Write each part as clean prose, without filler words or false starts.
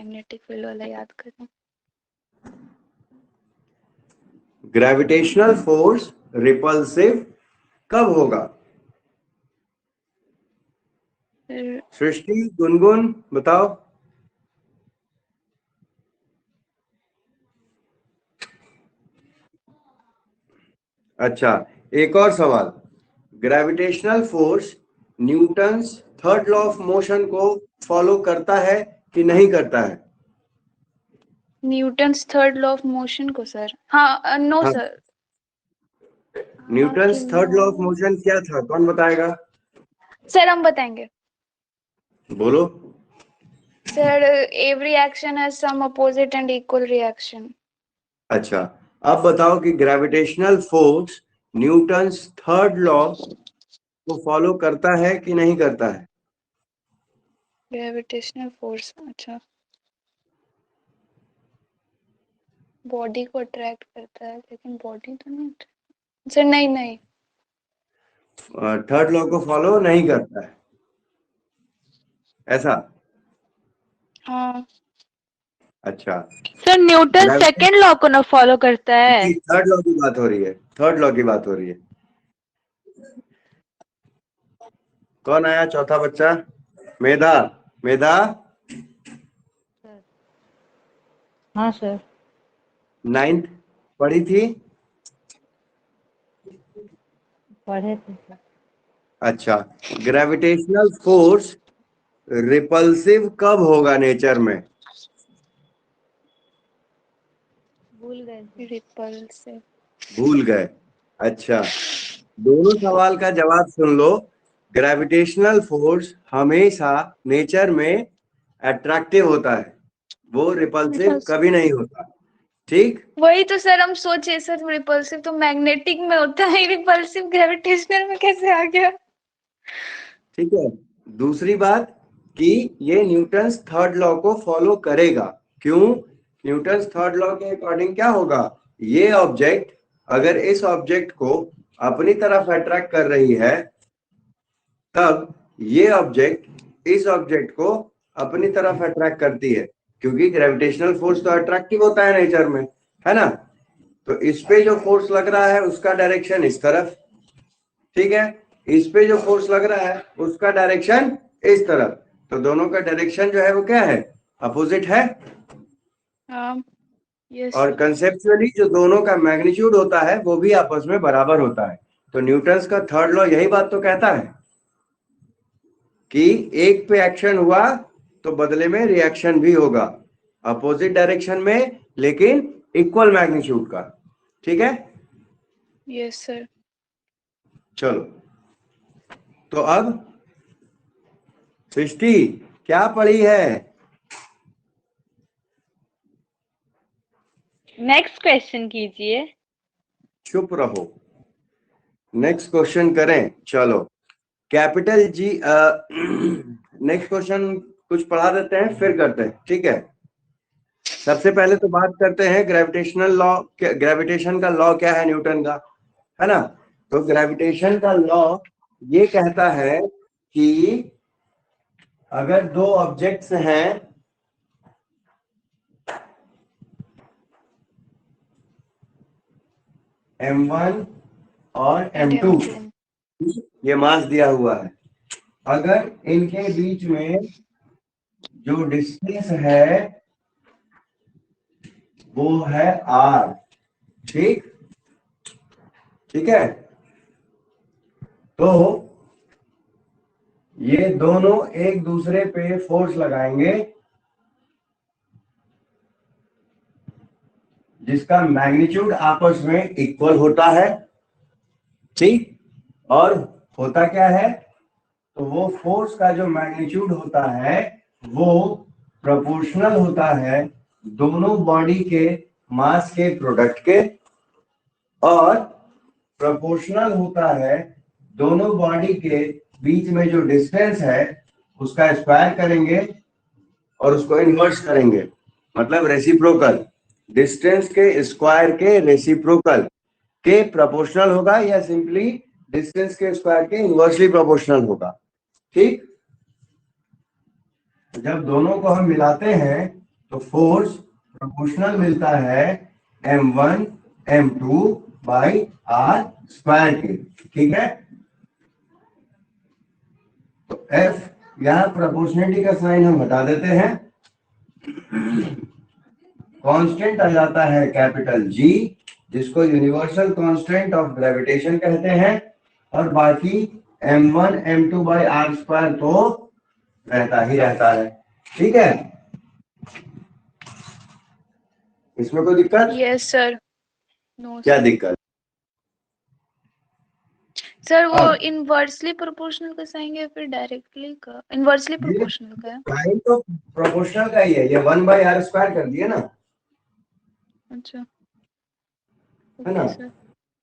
Magnetic field वाला याद करें। ग्रेविटेशनल फोर्स रिपल्सिव कब होगा? सृष्टि, गुनगुन बताओ। अच्छा, एक और सवाल। Gravitational force Newton's third law of motion को फॉलो करता है कि नहीं करता है? Newton's third law of motion को सर? हाँ, नो हाँ। Sir. Newton's third law of motion क्या था, कौन बताएगा? सर हम बताएंगे। बोलो। Sir, every action has some opposite and equal reaction. अच्छा, अब बताओ कि gravitational force Newton's third law को फॉलो करता है कि नहीं करता है? ग्रेविटेशनल फोर्स, अच्छा, बॉडी को अट्रैक्ट करता है लेकिन बॉडी तो नहीं। सर नहीं नहीं। थर्ड लॉ को फॉलो नहीं करता है, ऐसा? हाँ अच्छा, सर न्यूटन सेकंड लॉ को ना फॉलो करता है। थर्ड लॉ की बात हो रही है, थर्ड लॉ की बात हो रही है। कौन आया चौथा बच्चा? मेधा। मेधा, हाँ सर। 9th पढ़ी थी? पढ़े थे सर। अच्छा, ग्रेविटेशनल फोर्स रिपल्सिव कब होगा नेचर में? भूल गए। रिपल्सिव। भूल गए? अच्छा, दोनों सवाल का जवाब सुन लो। ग्रेविटेशनल फोर्स हमेशा नेचर में अट्रैक्टिव होता है, वो रिपल्सिव कभी नहीं होता। ठीक, वही तो सर हम सोचे सर, रिपल्सिव तो मैग्नेटिक में होता है, रिपल्सिव ग्रेविटेशनल में कैसे आ गया? ठीक है। दूसरी बात कि ये न्यूटन्स थर्ड लॉ को फॉलो करेगा। क्यों? न्यूटन्स थर्ड लॉ के अकॉर्डिंग क्या होगा, ये ऑब्जेक्ट अगर इस ऑब्जेक्ट को अपनी तरफ अट्रैक्ट कर रही है, तब ये ऑब्जेक्ट इस ऑब्जेक्ट को अपनी तरफ अट्रैक्ट करती है, क्योंकि ग्रेविटेशनल फोर्स तो अट्रैक्टिव होता है नेचर में, है ना? तो इस पे जो फोर्स लग रहा है उसका डायरेक्शन इस तरफ, ठीक है? इस पे जो फोर्स लग रहा है उसका डायरेक्शन इस तरफ, तो दोनों का डायरेक्शन जो है वो क्या है, अपोजिट है। यस। और कंसेप्चुअली जो दोनों का मैग्नीट्यूड होता है वो भी आपस में बराबर होता है। तो न्यूटन्स का थर्ड लॉ यही बात तो कहता है कि एक पे एक्शन हुआ तो बदले में रिएक्शन भी होगा, अपोजिट डायरेक्शन में लेकिन इक्वल मैग्नीट्यूड का। ठीक है? Yes sir. चलो, तो अब सृष्टि क्या पढ़ी है? नेक्स्ट क्वेश्चन कीजिए। चुप रहो, नेक्स्ट क्वेश्चन करें। चलो, कैपिटल जी, नेक्स्ट क्वेश्चन कुछ पढ़ा देते हैं फिर करते हैं, ठीक है? सबसे पहले तो बात करते हैं ग्रेविटेशनल लॉ, ग्रेविटेशन का लॉ क्या है न्यूटन का, है ना? तो ग्रेविटेशन का लॉ ये कहता है कि अगर दो ऑब्जेक्ट्स हैं, m1 और m2, ये मास दिया हुआ है, अगर इनके बीच में जो डिस्टेंस है वो है r, ठीक? ठीक है, तो ये दोनों एक दूसरे पे फोर्स लगाएंगे जिसका मैग्नीट्यूड आपस में इक्वल होता है, ठीक? और होता क्या है, तो वो फोर्स का जो मैग्नीट्यूड होता है वो प्रोपोर्शनल होता है दोनों बॉडी के मास के प्रोडक्ट के, और प्रोपोर्शनल होता है दोनों बॉडी के बीच में जो डिस्टेंस है उसका स्क्वायर करेंगे और उसको इन्वर्स करेंगे, मतलब रेसिप्रोकल। डिस्टेंस के स्क्वायर के रेसिप्रोकल के प्रोपोर्शनल होगा या सिंपली डिस्टेंस के स्क्वायर के इन्वर्सली प्रोपोर्शनल होगा, ठीक? जब दोनों को हम मिलाते हैं तो फोर्स प्रोपोर्शनल मिलता है m1 m2 by r square के, ठीक है। तो F यहां प्रोपोर्शनलिटी का साइन हम हटा देते हैं, कांस्टेंट आ जाता है कैपिटल G, जिसको यूनिवर्सल कांस्टेंट ऑफ ग्रेविटेशन कहते हैं, और बाकी m1 m2 by r square तो रहता ही रहता है, ठीक है। इसमें कोई दिक्कत? Yes sir. नो क्या सर। दिक्कत? सर वो अब इनवर्सली प्रोपोर्शनल का साइन है फिर डायरेक्टली का इनवर्सली ये प्रोपोर्शनल का है? साइन तो प्रोपोर्शनल का ही है, ये 1 बाई r स्क्वायर कर दिया ना, अच्छा है ना। Okay sir.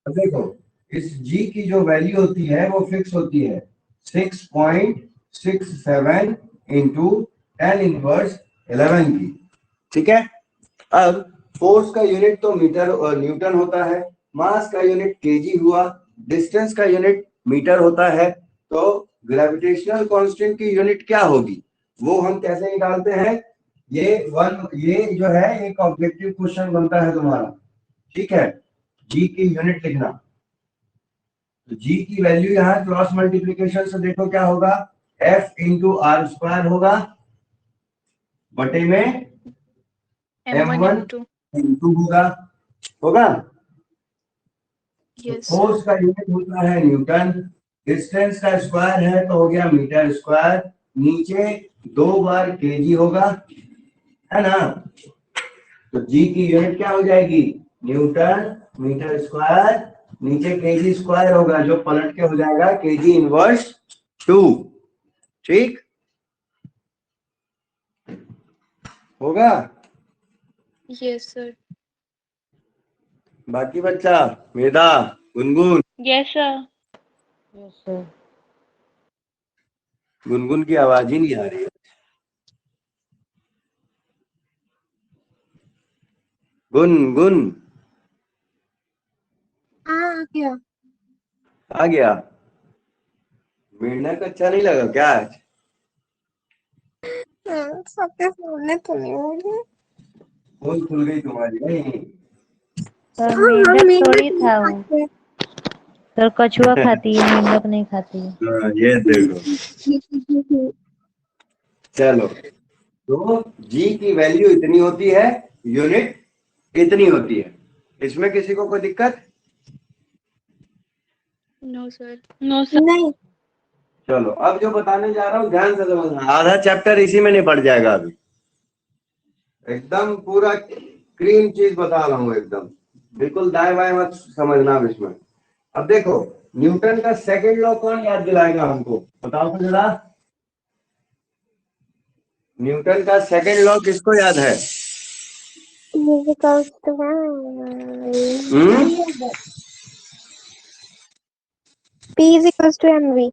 अब देखो इस g की जो वैल्यू होती है वो फिक्स होती है 6.67 इंटू 10 इनवर्स 11 की, ठीक है। अब फोर्स का यूनिट तो मीटर और न्यूटन होता है, मास का यूनिट केजी हुआ, डिस्टेंस का यूनिट मीटर होता है, तो ग्रेविटेशनल कांस्टेंट की यूनिट क्या होगी वो हम कैसे निकालते हैं? ये जो है एक ऑब्जेक्टिव क्वेश्चन बनता है तुम्हारा, ठीक है। जी की यूनिट लिखना, तो जी की वैल्यू यहाँ क्रॉस मल्टीप्लीकेशन से देखो क्या होगा, एफ इंटू आर स्क्वायर होगा बटे में m1 m1 m2। इंटू होगा। Yes sir. फोर्स का यूनिट होता है न्यूटन, डिस्टेंस का स्क्वायर है तो हो गया मीटर स्क्वायर, नीचे 2 बार केजी होगा, है ना। तो जी की यूनिट क्या हो जाएगी, न्यूटन मीटर स्क्वायर, नीचे केजी स्क्वायर होगा जो पलट के हो जाएगा केजी इनवर्स 2, ठीक होगा। Yes sir. बाकी बच्चा मेधा गुनगुन, यस सर। गुनगुन की आवाज ही नहीं आ रही है। गुनगुन क्या? आ गया, मेंढक अच्छा नहीं लगा क्या आज? सबके सामने तो नहीं होगी। फूल खुल गई तुम्हारी नहीं? सर हाँ, मेंढक थोड़ी था वो, खाते हैं। सर कछुआ खाती है, मेंढक नहीं खाती है। हाँ, ये देखो, चलो तो जी की वैल्यू इतनी होती है, यूनिट इतनी होती है, इसमें किसी को कोई दिक्कत? No sir. नहीं। चलो अब जो बताने जा रहा हूँ ध्यान से समझना, आधा चैप्टर इसी में निपट जाएगा अभी, एकदम पूरा क्रीम चीज बता रहा हूँ एकदम, बिल्कुल दाएं बाएं मत समझना अब इसमें। अब देखो न्यूटन का सेकंड लॉ कौन याद दिलाएगा हमको, बताओ तो जरा। न्यूटन का सेकंड लॉ किसको याद है? P is equals to mv।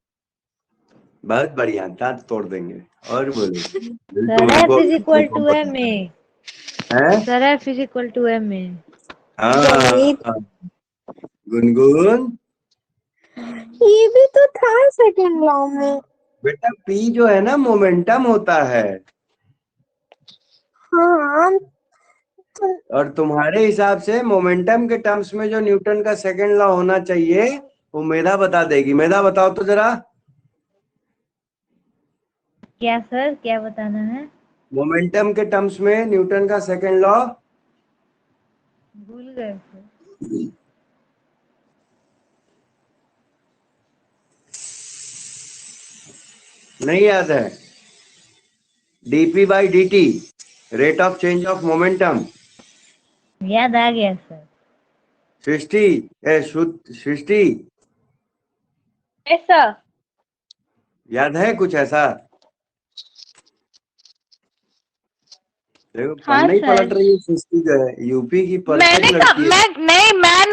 बहुत बढ़िया, दांत तोड़ देंगे। और बोलो। Sir F is equal to m ए, है? Sir F is equal to m ए। हाँ गुनगुन, ये भी तो था सेकंड लॉ में। बेटा P जो है ना मोमेंटम होता है, हाँ और तुम्हारे हिसाब से मोमेंटम के टर्म्स में जो न्यूटन का सेकंड लॉ होना चाहिए वो मेधा बता देगी। मेधा बताओ तो जरा, क्या सर, क्या बताना है? मोमेंटम के टर्म्स में न्यूटन का सेकंड लॉ। भूल गए सर। नहीं याद है? dp by dt, rate of change of momentum. याद आ गया सर। सृष्टि ऐसा याद है कुछ ऐसा? देखो हाँ नहीं सर। पलट रही है सृष्टि, जो है यूपी की मैंने परफेक्ट कहा लड़की है। मैं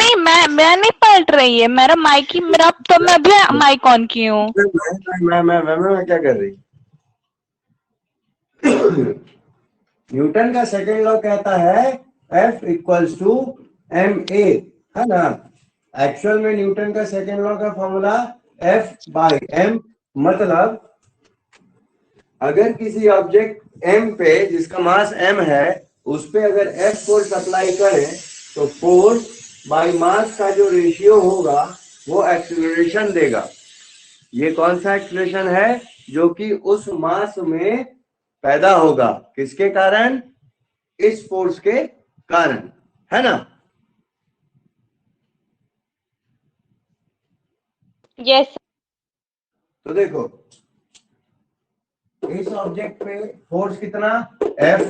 नहीं पलट रही है, मेरा माइक ही मेरा, तो मैं भी माइक ऑन की हूँ। मैं क्या कर रही? न्यूटन का सेकंड लॉ कहता है F equals to m a, है ना। एक्चुअल में न्यूटन का सेकंड लॉ का फॉर्मूला F बाई एम, मतलब अगर किसी ऑब्जेक्ट m पे, जिसका मास m है, उस पे अगर F फोर्स अप्लाई करें तो फोर्स बाय मास का जो रेशियो होगा वो एक्सीलरेशन देगा। ये कौन सा एक्सीलरेशन है? जो कि उस मास में पैदा होगा, किसके कारण? इस फोर्स के कारण, है ना? यस तो देखो इस ऑब्जेक्ट पे फोर्स कितना? F,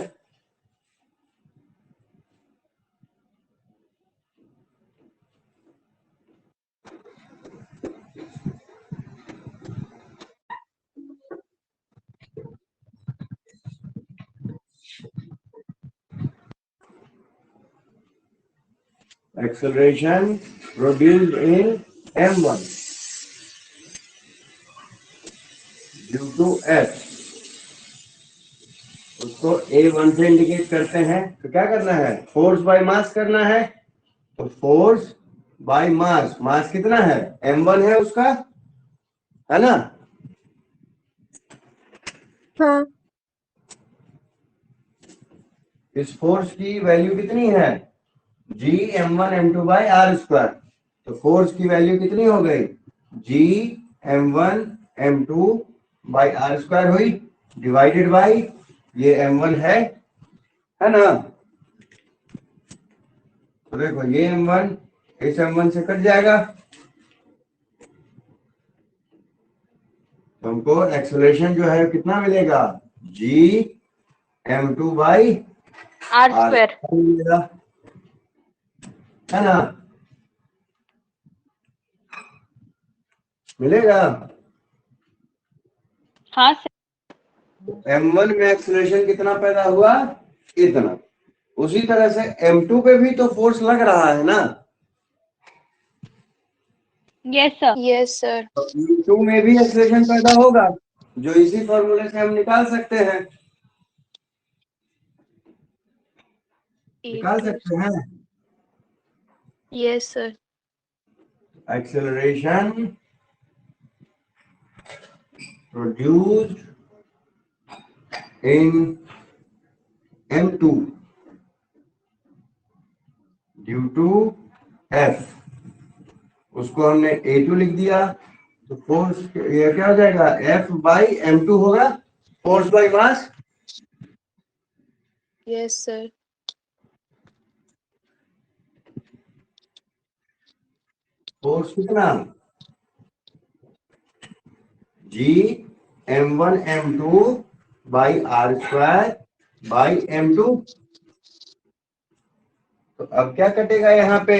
acceleration produced in m1 due to F, उसको A1 से इंडिकेट करते हैं। तो क्या करना है? फोर्स बाय मास करना है। तो फोर्स बाय मास, मास कितना है? m1 है उसका, है ना? हाँ इस फोर्स की वैल्यू कितनी है? G m1 m2 by are square. तो फोर्स की वैल्यू कितनी हो गई? G m1 m2 by are square हुई, डिवाइडेड बाई ये m1 है ना? तो देखो ये m1 इस m1 से कट जाएगा, तो हमको एक्सेलरेशन जो है कितना मिलेगा? G m2 by r r square. मिलेगा, है ना? मिलेगा। हाँ सर। m1 में एक्सेलरेशन कितना पैदा हुआ? इतना। उसी तरह से m2 पे भी तो फोर्स लग रहा है ना? Yes sir. Yes sir. तो m2 में भी एक्सेलरेशन पैदा होगा, जो इसी फॉर्मूले से हम निकाल सकते हैं। निकाल सकते हैं। Yes sir. Acceleration produced in m2 due to F, उसको हमने A2 लिख दिया। तो फोर्स ये क्या हो जाएगा? F बाई m2 होगा, force by mass. Yes sir. Force कितना? G m1 m2 by are square by m2। तो अब क्या कटेगा यहाँ पे?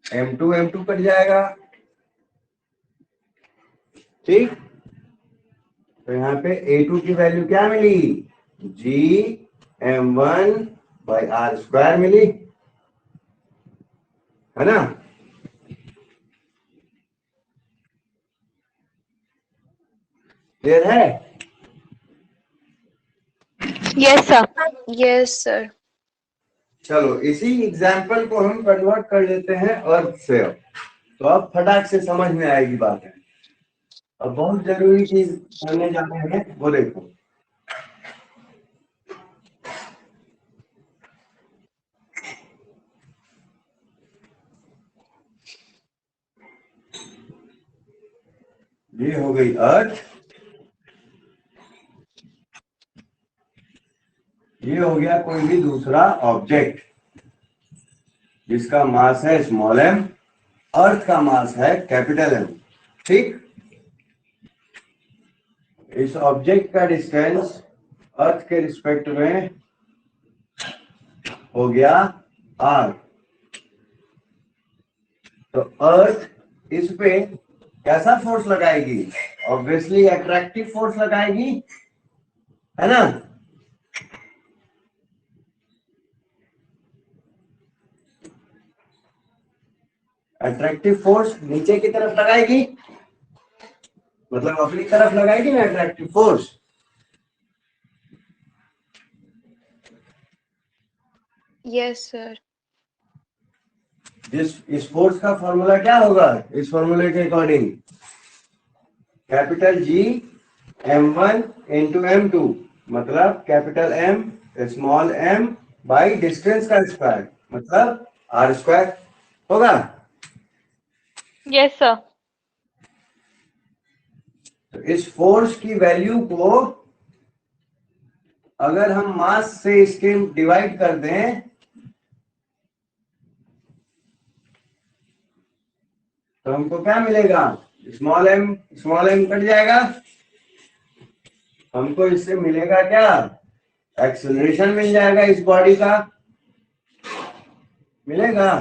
m2 कट जाएगा, ठीक? तो यहाँ पे A2 की वैल्यू क्या मिली? G m1 by are square मिली, है ना? क्लियर है? Yes sir. Yes sir. चलो इसी एग्जाम्पल को हम कन्वर्ट कर लेते हैं अर्थ से। तो अब फटाक से समझ में आएगी बात है। अब बहुत जरूरी चीज करने जा रहे हैं, वो देखो। ये हो गई अर्थ, ये हो गया कोई भी दूसरा ऑब्जेक्ट जिसका मास है स्मॉल m, अर्थ का मास है कैपिटल M, ठीक? इस ऑब्जेक्ट का डिस्टेंस अर्थ के रिस्पेक्ट में हो गया r। तो अर्थ इस पे कैसा फोर्स लगाएगी? ऑब्वियसली अट्रैक्टिव फोर्स लगाएगी, है ना? अट्रैक्टिव फोर्स नीचे की तरफ लगाएगी, मतलब अपनी तरफ लगाएगी ना अट्रैक्टिव फोर्स। Yes sir. इस फोर्स का फॉर्मूला क्या होगा? इस फॉर्मूले के according capital G m1 into m2 मतलब capital M small m by distance का स्क्वायर मतलब r स्क्वायर होगा। Yes sir. तो इस फोर्स की वैल्यू को अगर हम मास से इसके डिवाइड कर दें तो हमको क्या मिलेगा? स्मॉल m कट जाएगा, हमको इससे मिलेगा क्या? एक्सेलरेशन मिल जाएगा इस बॉडी का, मिलेगा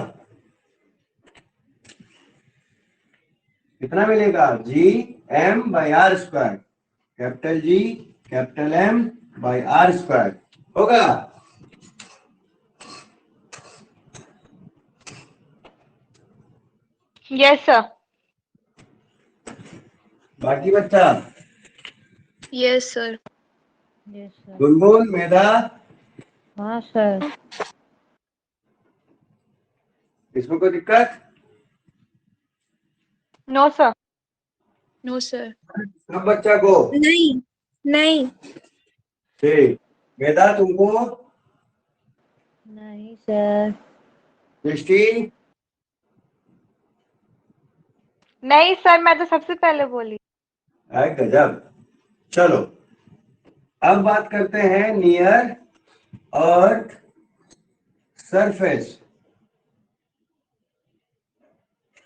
कितना मिलेगा? G M by are square, capital G capital M by are square होगा। Yes sir. बाकी बच्चा yes sir. Yes sir. Gungun Medha हाँ सर। इसमें कोई दिक्कत? No sir. No sir. सब बच्चा को नहीं नहीं ठीक। मेधा तुमको? नहीं सर। दृष्टि? नहीं सर, मैं तो सबसे पहले बोली। आए गजब। चलो अब बात करते हैं नियर अर्थ सरफेस।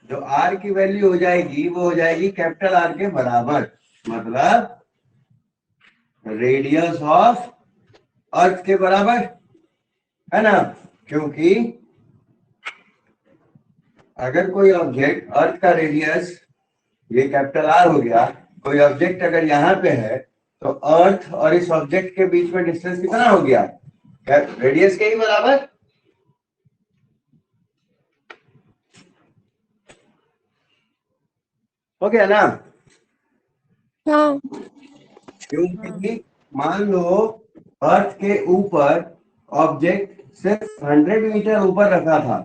जो आर की वैल्यू हो जाएगी वो हो जाएगी कैपिटल आर के बराबर, मतलब रेडियस ऑफ अर्थ के बराबर, है ना? क्योंकि अगर कोई ऑब्जेक्ट, अर्थ का रेडियस ये कैपिटल आर हो गया, कोई ऑब्जेक्ट अगर यहाँ पे है तो अर्थ और इस ऑब्जेक्ट के बीच में डिस्टेंस कितना हो गया? रेडियस के ही बराबर। हो गया ना? हाँ क्योंकि मान लो अर्थ के ऊपर ऑब्जेक्ट सिर्फ 100 मीटर ऊपर रखा था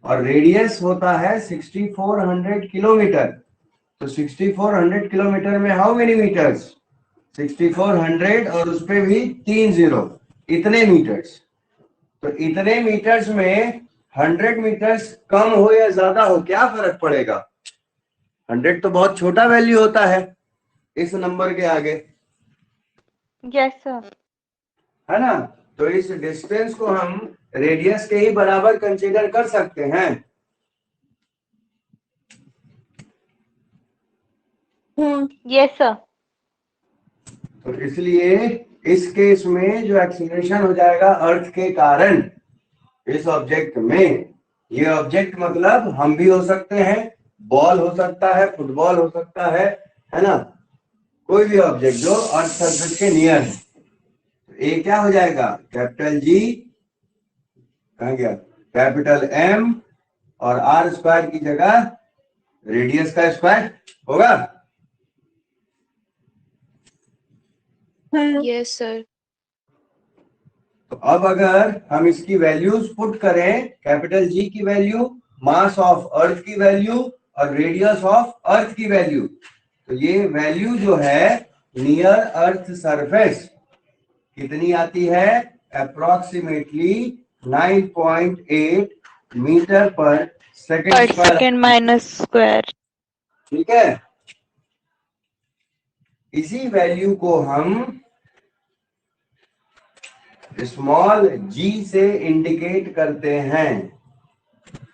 और रेडियस होता है 6400 किलोमीटर। तो 6400 किलोमीटर में हाउ मेनी मीटर्स? 6400 और उस पे भी 3 जीरो, इतने मीटर्स। तो इतने मीटर्स में 100 मीटर्स कम हो या ज्यादा हो क्या फर्क पड़ेगा? 100 तो बहुत छोटा वैल्यू होता है इस नंबर के आगे, यस सर। है ना? तो इस डिस्टेंस को हम रेडियस के ही बराबर कंसीडर कर सकते हैं। हाँ यस सर। तो इसलिए इस केस में जो एक्सीलरेशन हो जाएगा अर्थ के कारण इस ऑब्जेक्ट में, ये ऑब्जेक्ट मतलब हम भी हो सकते हैं, बॉल हो सकता है, फुटबॉल हो सकता है ना? कोई भी ऑब्जेक्ट जो अर्थ सरफेस के नियर है। ए क्या हो जाएगा? कैपिटल जी, कहाँ गया? कैपिटल एम और आर स्क्वायर की जगह रेडियस का स्क्वायर होगा। हाँ यस सर। तो अब अगर हम इसकी वैल्यूज पुट करें, कैपिटल जी की वैल्यू, मास ऑफ अर्थ की वैल्यू और रेडियस ऑफ अर्थ की वैल्यू, तो ये वैल्यू जो है नियर अर्थ सरफेस कितनी आती है? अप्रोक्सीमेटली 9.8 मीटर पर पर second square. Second minus square. ठीक है, इसी वैल्यू को हम स्मॉल जी से इंडिकेट करते हैं।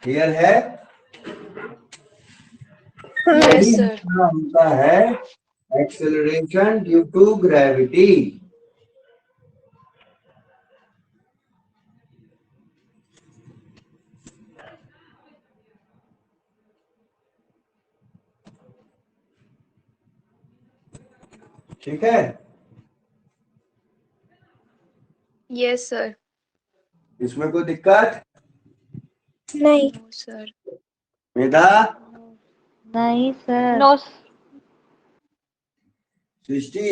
क्लियर है? यस यही सर। होता है एक्सेलरेशन ड्यू टू ग्रेविटी। ठीक है, यस सर। इसमें कोई दिक्कत? नहीं नो सर। मेधा, नहीं sir. No. Srishti?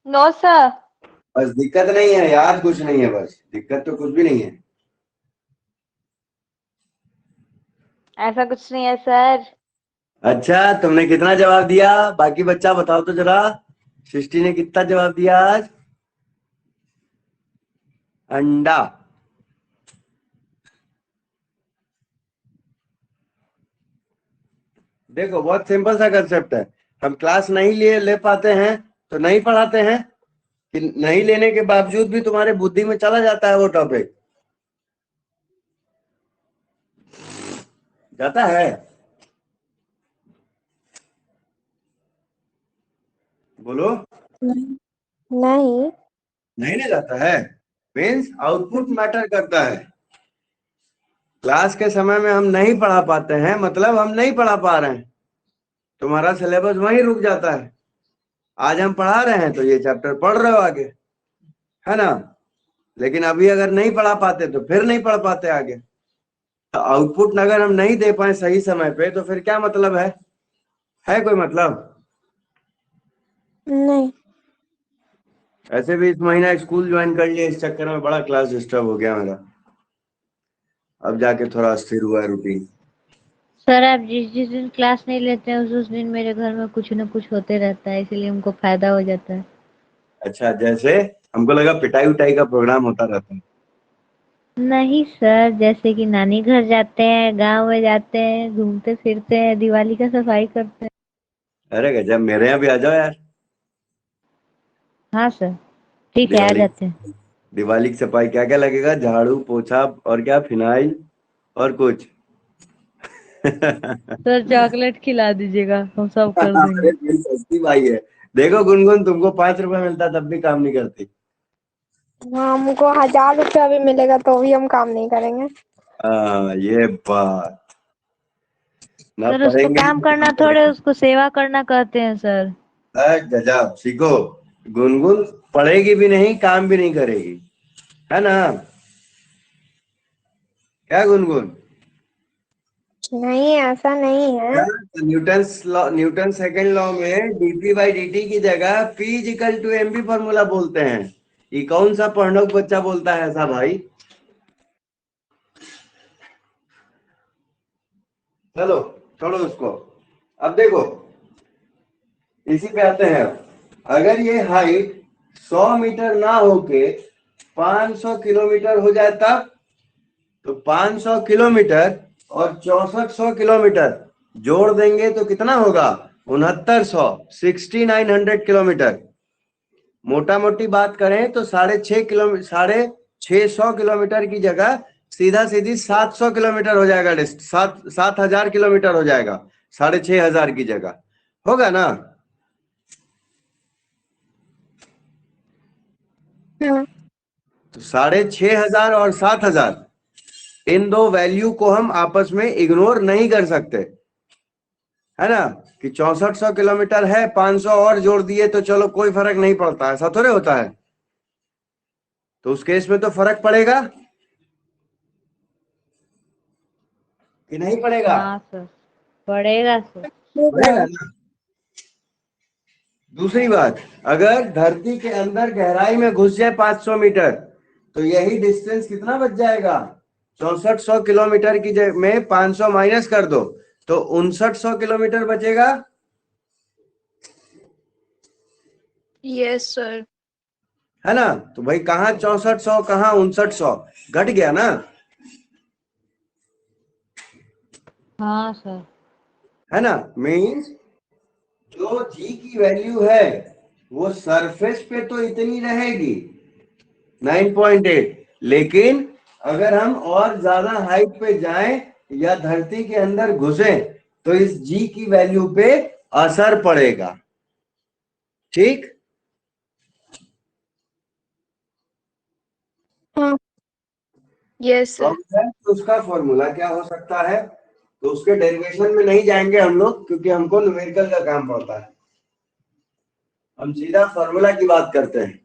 No sir. बस दिक्कत नहीं है यार, कुछ नहीं है, बस दिक्कत तो कुछ भी नहीं है। ऐसा कुछ नहीं है सर। अच्छा, तुमने कितना जवाब दिया? बाकी बच्चा बताओ तो जरा। सृष्टि ने कितना जवाब दिया आज? अंडा। देखो बहुत सिंपल सा कंसेप्ट है। हम क्लास नहीं ले पाते हैं तो नहीं पढ़ाते हैं, कि नहीं लेने के बावजूद भी तुम्हारे बुद्धि में चला जाता है वो टॉपिक? जाता है? बोलो। नहीं। नहीं ना जाता है। मीन्स आउटपुट मैटर करता है। क्लास के समय में हम नहीं पढ़ा पाते हैं, मतलब हम नहीं पढ़ा पा रहे हैं, तुम्हारा सिलेबस वहीं रुक जाता है। आज हम पढ़ा रहे हैं तो ये चैप्टर पढ़ रहे हो आगे, है ना? लेकिन अभी अगर नहीं पढ़ा पाते तो फिर नहीं पढ़ पाते आगे। तो आउटपुट अगर हम नहीं दे पाए सही समय पे तो फिर क्या मतलब है कोई मतलब? नहीं। ऐसे भी इस महीना स्कूल ज्वाइन कर लिया, इस चक्कर में बड़ा क्लास डिस्टर्ब हो गया मेरा। अब जाके थोड़ा स्थिर हुआ है रूटीन। सर आप जिस जिस दिन क्लास नहीं लेते हैं उस दिन मेरे घर में कुछ न कुछ होते रहता है, इसीलिए हमको फायदा हो जाता है। अच्छा, जैसे हमको लगा पिटाई उटाई का प्रोग्राम होता रहता है। नहीं सर, जैसे कि नानी घर जाते हैं, गांव में जाते हैं, घूमते फिरते हैं, दिवाली का सफाई करते हैं। अरे गजब, मेरे यहाँ भी आ जाओ यार। हाँ सर, ठीक है, आ दिवाली जाते हैं। दिवाली की सफाई क्या क्या लगेगा? झाड़ू पोछा और क्या, फिनाइल और कुछ? सर चॉकलेट खिला दीजिएगा, हम सब कर अरे देंगे। मेरी सस्ती भाई है। देखो गुनगुन, तुमको 5 रुपए मिलता तब भी काम नहीं करती। हाँ, हमको 1000 रुपया भी मिलेगा तो भी हम काम नहीं करेंगे। हाँ, ये बात। ना सर उसको पढ़ेंगे काम ना करना काम थोड़े, करेंगे। उसको सेवा करना कहते हैं सर। गजब, सीखो। गुनगुन पढ़ेगी भी नहीं, काम भी नहीं करेगी, है ना? क्या गुनगुन? नहीं, ऐसा नहीं है। क्या? तो न्यूटन सेकंड लॉ में डीपी बाई डी की जगह p is equal to m v formula बोलते हैं। ये कौन सा पढ़नोक बच्चा बोलता है ऐसा भाई? चलो छोड़ो उसको। अब देखो, इसी पे आते हैं। अगर ये हाइट 100 मीटर ना होके 500 किलोमीटर हो जाए तब? तो 500 किलोमीटर और 6400 किलोमीटर जोड़ देंगे तो कितना होगा? 6900, 6900 किलोमीटर। मोटा मोटी बात करें तो 650 किलोमीटर की जगह सीधा सीधी 700 किलोमीटर हो जाएगा। 7000 किलोमीटर हो जाएगा 6500 की जगह, होगा ना? हाँ। तो 6500 और 7000, इन दो वैल्यू को हम आपस में इग्नोर नहीं कर सकते, है ना? कि 6400 किलोमीटर है, 500 और जोड़ दिए तो चलो कोई फर्क नहीं पड़ता, ऐसा थोड़े होता है। तो उस केस में तो फर्क पड़ेगा कि नहीं पड़ेगा? हाँ सर, पड़ेगा सर। पड़ेगा ना? दूसरी बात, अगर धरती के अंदर गहराई में घुस जाए 500 मीटर तो यही डिस्टेंस कितना बच जाएगा? 6400 किलोमीटर की जगह में 500 माइनस कर दो तो 5900 किलोमीटर बचेगा। Yes sir. है ना? तो भाई कहाँ 6400 कहाँ 5900, घट गया ना? हाँ सर। है ना? मीन्स जो जी की वैल्यू है वो सरफेस पे तो इतनी रहेगी 9.8, लेकिन अगर हम और ज्यादा हाइट पे जाएं या धरती के अंदर घुसें तो इस जी की वैल्यू पे असर पड़ेगा। ठीक? हाँ। Yes sir. तो उसका फॉर्मूला क्या हो सकता है? तो उसके डेरिवेशन में नहीं जाएंगे हम लोग, क्योंकि हमको न्यूमेरिकल का काम पड़ता है। हम सीधा फॉर्मूला की बात करते हैं।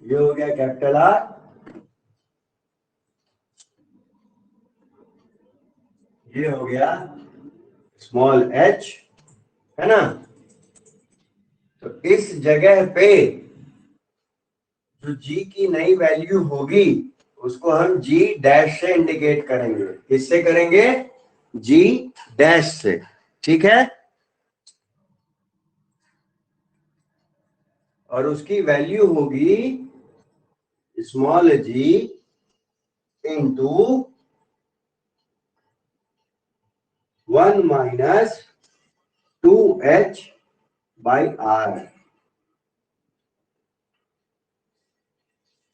ये हो गया कैपिटल आर, ये हो गया स्मॉल एच, है ना? तो इस जगह पे जो जी की नई वैल्यू होगी उसको हम जी डैश से इंडिकेट करेंगे। किससे करेंगे? जी डैश से। ठीक है, और उसकी वैल्यू होगी small g into 1 minus 2h by r.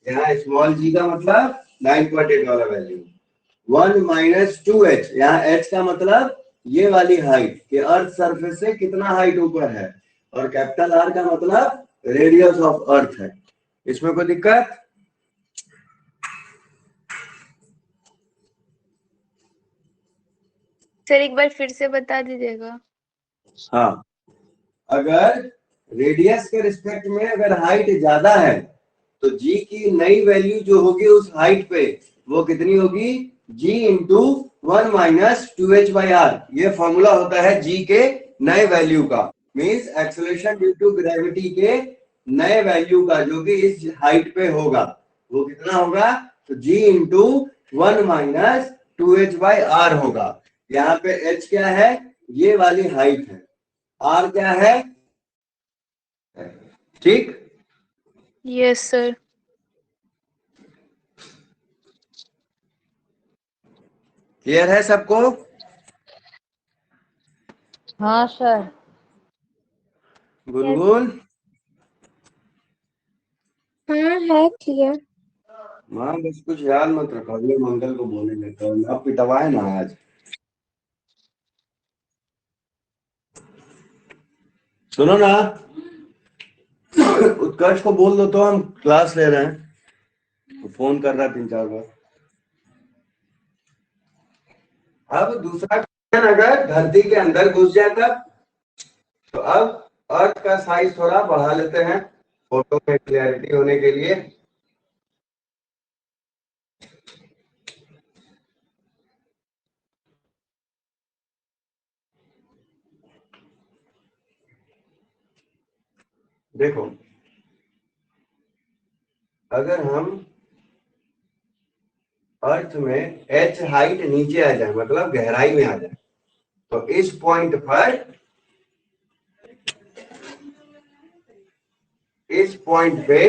यहाँ स्मॉल जी का मतलब 9.8 वाला वैल्यू, 1 माइनस 2h, यहाँ h का मतलब ये वाली हाइट कि अर्थ सरफेस से कितना हाइट ऊपर है, और कैपिटल आर का मतलब रेडियस ऑफ अर्थ है। इसमें कोई दिक्कत? सर एक बार फिर से बता दीजिएगा। हाँ, अगर रेडियस के रिस्पेक्ट में अगर हाइट ज्यादा है तो जी की नई वैल्यू जो होगी उस हाइट पे वो कितनी होगी? G into 1 minus 2h by R. ये फॉर्मूला होता है जी के नए वैल्यू का, means acceleration due to gravity के नए वैल्यू का जो कि इस हाइट पे होगा वो कितना होगा? तो G into 1 minus 2h by R होगा। यहाँ पे h क्या है? ये वाली हाइट है। आर क्या है? ठीक, यस सर। क्लियर है सबको? हाँ सर। गुनगुन, हाँ है क्लियर। माँ बस कुछ याद मत रखो, अगले मंगल को बोले लेते हो, अब पिटवाए ना आज। सुनो ना, उत्कर्ष को बोल दो तो हम क्लास ले रहे हैं, तो फोन कर रहा है 3-4 बार। अब दूसरा क्वेश्चन, अगर धरती के अंदर घुस जाए तब, तो अब अर्थ का साइज थोड़ा बढ़ा लेते हैं फोटो में क्लियरिटी होने के लिए। देखो, अगर हम अर्थ में h हाइट नीचे आ जाए, मतलब गहराई में आ जाए, तो इस पॉइंट पर, इस पॉइंट पे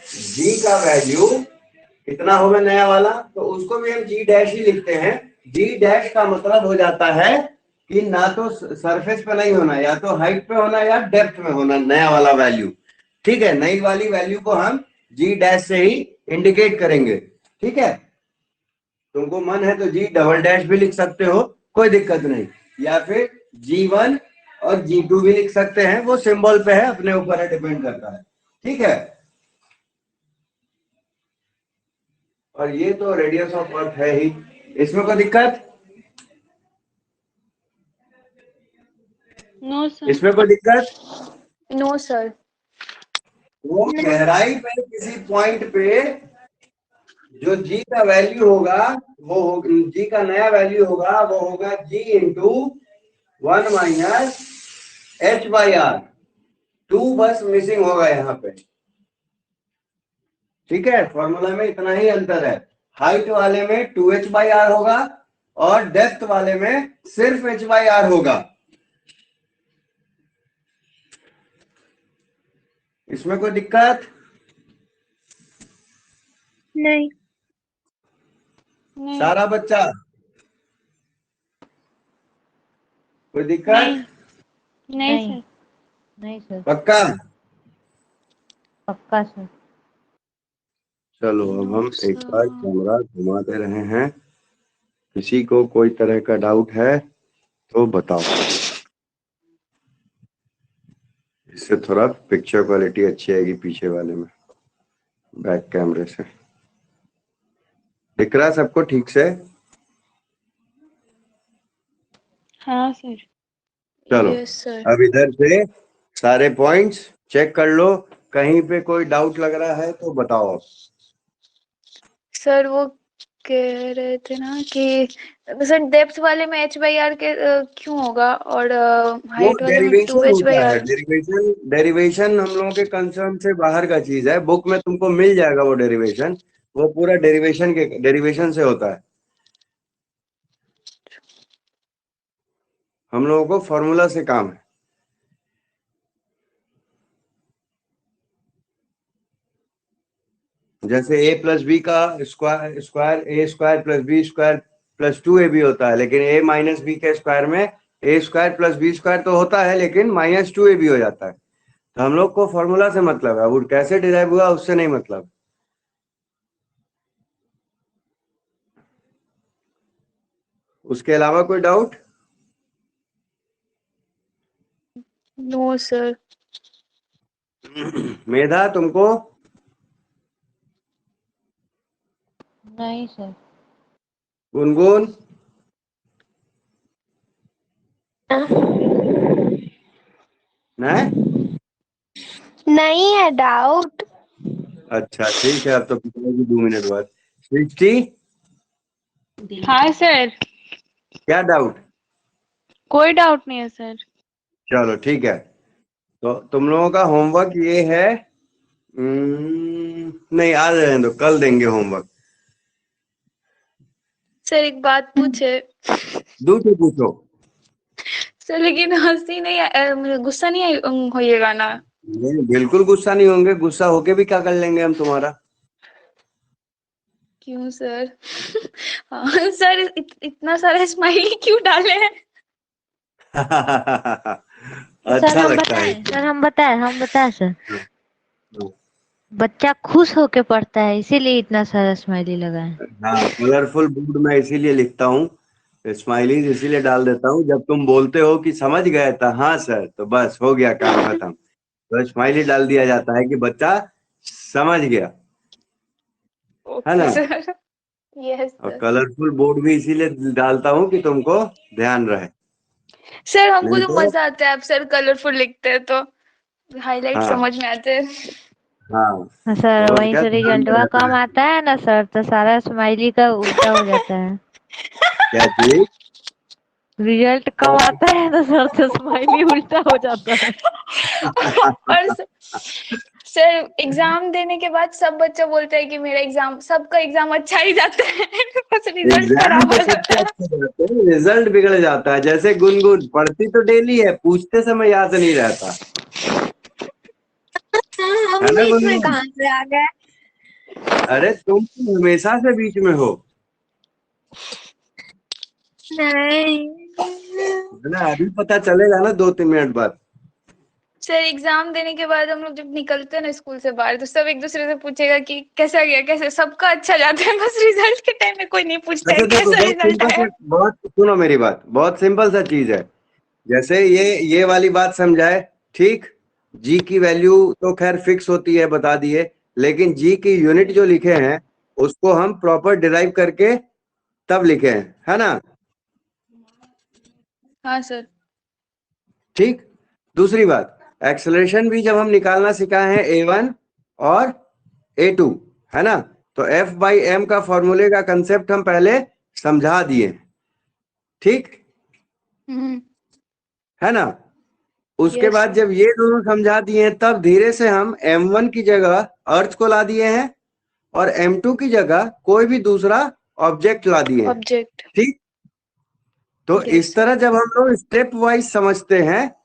g का वैल्यू कितना होगा नया वाला? तो उसको भी हम g डैश ही लिखते हैं। g डैश का मतलब हो जाता है कि ना तो सरफेस पे नहीं होना, या तो हाइट पे होना या डेप्थ में होना नया वाला वैल्यू। ठीक है, नई वाली वैल्यू को हम g डैश से ही इंडिकेट करेंगे। ठीक है, तुमको मन है तो जी डबल डैश भी लिख सकते हो, कोई दिक्कत नहीं, या फिर G1 और G2 भी लिख सकते हैं, वो सिंबल पे है, अपने ऊपर है, डिपेंड करता है। ठीक है, और ये तो रेडियस ऑफ अर्थ है ही, इसमें कोई दिक्कत? No sir. इसमें कोई दिक्कत? No sir. वो गहराई पे किसी पॉइंट पे जो जी का वैल्यू होगा, वो जी का नया वैल्यू होगा, वो होगा G into 1 minus h by R. 2 बस मिसिंग होगा यहाँ पे। ठीक है, फॉर्मूला में इतना ही अंतर है, हाइट वाले में 2h बाई आर होगा और डेप्थ वाले में सिर्फ h बाई आर होगा। इसमें कोई दिक्कत? नहीं। सारा बच्चा, कोई दिक्कत? नहीं नहीं सर। नहीं सर, पक्का? पक्का सर। चलो अब हम एक बार कैमरा घुमाते रहे हैं, किसी को कोई तरह का डाउट है तो बताओ, इससे थोड़ा पिक्चर क्वालिटी अच्छी आएगी पीछे वाले में, बैक कैमरे से। दिख रहा सबको ठीक से? हाँ सर। चलो यस सर। अब इधर से सारे पॉइंट्स चेक कर लो, कहीं पे कोई डाउट लग रहा है तो बताओ। सर वो कह रहे थे ना कि सर डेप्थ वाले में h/r के क्यों होगा और वो हाइट वाले में डेरिवेशन 2h/r। होता है, डेरिवेशन हम लोगों के कंसर्न से बाहर का चीज है। बुक में तुमको मिल जाएगा वो डेरिवेशन, वो पूरा डेरिवेशन से होता है। हम लोगों को फॉर्मूला से काम है। जैसे a प्लस बी का square A square plus B square plus 2ab होता है, लेकिन a माइनस बी के स्क्वायर में a square plus B square तो होता है, लेकिन माइनस 2ab हो जाता है। तो हम लोग को फॉर्मूला से मतलब है, वो कैसे डिराइव हुआ उससे नहीं मतलब। उसके अलावा कोई डाउट? No sir. मेधा तुमको? नहीं सर। गुनगुन? नहीं नहीं है डाउट। अच्छा ठीक है, अब तो पूछेगी 2 मिनट बाद। सृष्टि हाँ सर, क्या डाउट? कोई डाउट नहीं है सर। चलो ठीक है, तो तुम लोगों का होमवर्क ये है। नहीं आज रहने दो, कल देंगे होमवर्क। सर एक बात पूछे। दूसरे पूछो। सर लेकिन हंसी नहीं मुझे गुस्सा नहीं होइएगा ना? नहीं बिल्कुल गुस्सा नहीं होंगे, गुस्सा होके भी क्या कर लेंगे हम तुम्हारा। क्यों सर? हाँ सर इतना सारा स्माइली क्यों डाले हैं? सर अच्छा हम लगता है। बताएं, सर हम बताएं सर। बच्चा खुश होके पढ़ता है, इसीलिए इतना सारा स्माइली लगा है। हाँ, कलरफुल बोर्ड में इसीलिए लिखता हूँ, स्माइलीज इसीलिए डाल देता हूँ। जब तुम बोलते हो कि समझ गए तो हाँ सर, तो बस हो गया काम खत्म। तो स्माइली डाल दिया जाता है कि बच्चा समझ गया, है ना। Okay sir. यस और सर। कलरफुल बोर्ड भी इसीलिए डालता हूँ कि तुमको ध्यान रहे। सर हमको नहीं तो तो मजा आता है, आप सर कलरफुल लिखते हैं तो हाईलाइट हाँ समझ में आते हैं। हाँ, हाँ सर, और वहीं क्या से ध्यान रिजल्टवा रहता कम है। आता है ना सर, तो सारा स्माइली का उल्टा हो जाता है। क्या चीज? रिजल्ट कम आता है ना सर, तो स्माइली उल्टा हो जाता है। और सर एग्जाम देने के बाद सब बच्चे बोलते हैं कि मेरा एग्जाम, सबका एग्जाम अच्छा ही जाता है बस रिजल्ट एग्जाम खराब तो हो सबके जाता है। अच्छे जाते हैं, रिजल्ट बिगड़ जाता है। जैसे गुनगुन पढ़ती तो डेली है, पूछते समय याद नहीं रहता, हम है ना बीच में गुनगुन? कहाँ से आ गए? अरे तुम तो हमेशा से बीच में हो, नहीं। है ना। अभी पता चलेगा ना 2-3 मिनट बाद। सर एग्जाम देने के बाद हम लोग जब निकलते हैं ना स्कूल से बाहर, तो सब एक दूसरे से पूछेगा कि कैसा गया, कैसे। सबका अच्छा जाता है, बस रिजल्ट के टाइम में कोई नहीं पूछता है अच्छा देखो, कैसा रिजल्ट आया। बहुत सुनो मेरी बात, बहुत सिंपल सा चीज है। जैसे ये वाली बात समझाए, ठीक। जी की वैल्यू तो खैर फिक्स होती है, बता दिए, लेकिन जी की यूनिट जो लिखे हैं उसको हम प्रॉपर डिराइव करके तब लिखे हैं, है ना। हाँ सर। ठीक। दूसरी बात, एक्सेलरेशन भी जब हम निकालना सिखाए हैं a1 और a2, है ना। तो F/m का फॉर्मूले का कंसेप्ट हम पहले समझा दिए, ठीक है ना। उसके यस बाद सर। जब ये दोनों समझा दिए हैं, तब धीरे से हम m1 की जगह अर्थ को ला दिए हैं और m2 की जगह कोई भी दूसरा ऑब्जेक्ट ला दिए हैं, ऑब्जेक्ट। ठीक। तो यस इस सर। तरह जब हम लोग स्टेप वाइज समझते हैं